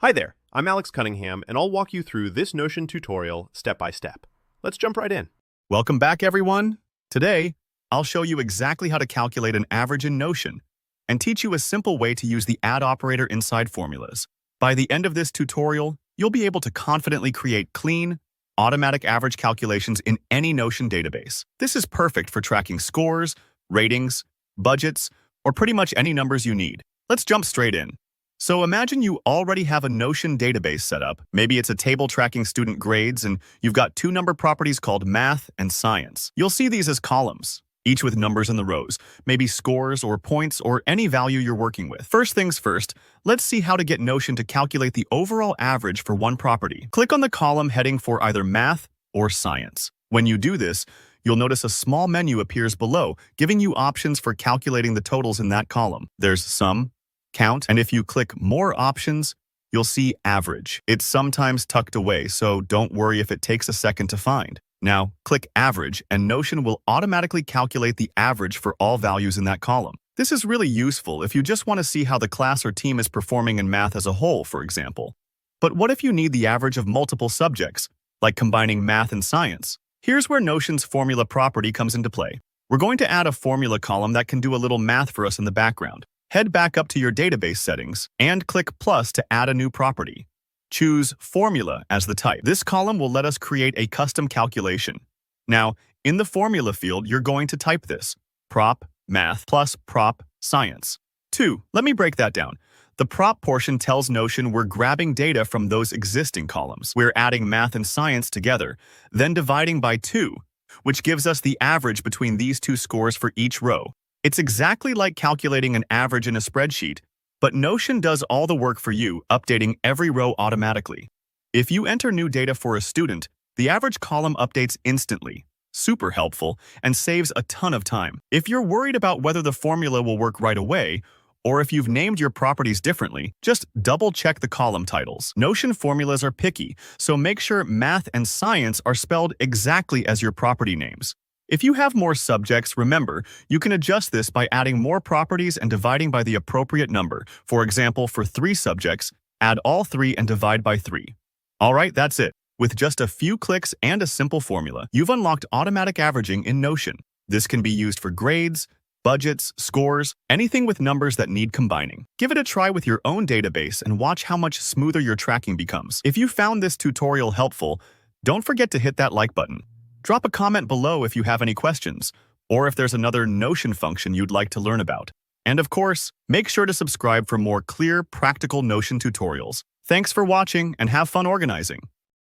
Hi there, I'm Alex Cunningham, and I'll walk you through this Notion tutorial step by step. Let's jump right in. Welcome back, everyone. Today, I'll show you exactly how to calculate an average in Notion and teach you a simple way to use the add operator inside formulas. By the end of this tutorial, you'll be able to confidently create clean, automatic average calculations in any Notion database. This is perfect for tracking scores, ratings, budgets, or pretty much any numbers you need. Let's jump straight in. So imagine you already have a Notion database set up. Maybe it's a table tracking student grades, and you've got two number properties called Math and Science. You'll see these as columns, each with numbers in the rows, maybe scores or points or any value you're working with. First things first, let's see how to get Notion to calculate the overall average for one property. Click on the column heading for either Math or Science. When you do this, you'll notice a small menu appears below, giving you options for calculating the totals in that column. There's Sum, Count, and if you click More Options, you'll see Average. It's sometimes tucked away, so don't worry if it takes a second to find. Now, click Average, and Notion will automatically calculate the average for all values in that column. This is really useful if you just want to see how the class or team is performing in math as a whole, for example. But what if you need the average of multiple subjects, like combining math and science? Here's where Notion's formula property comes into play. We're going to add a formula column that can do a little math for us in the background. Head back up to your database settings and click Plus to add a new property. Choose Formula as the type. This column will let us create a custom calculation. Now, in the Formula field, you're going to type this: Prop Math plus Prop Science. 2. Let me break that down. The prop portion tells Notion we're grabbing data from those existing columns. We're adding math and science together, then dividing by 2, which gives us the average between these two scores for each row. It's exactly like calculating an average in a spreadsheet, but Notion does all the work for you, updating every row automatically. If you enter new data for a student, the average column updates instantly. Super helpful and saves a ton of time. If you're worried about whether the formula will work right away, or if you've named your properties differently, just double-check the column titles. Notion formulas are picky, so make sure Math and Science are spelled exactly as your property names. If you have more subjects, remember, you can adjust this by adding more properties and dividing by the appropriate number. For example, for 3 subjects, add all 3 and divide by 3. Alright, that's it. With just a few clicks and a simple formula, you've unlocked automatic averaging in Notion. This can be used for grades, budgets, scores, anything with numbers that need combining. Give it a try with your own database and watch how much smoother your tracking becomes. If you found this tutorial helpful, don't forget to hit that like button. Drop a comment below if you have any questions, or if there's another Notion function you'd like to learn about. And of course, make sure to subscribe for more clear, practical Notion tutorials. Thanks for watching and have fun organizing.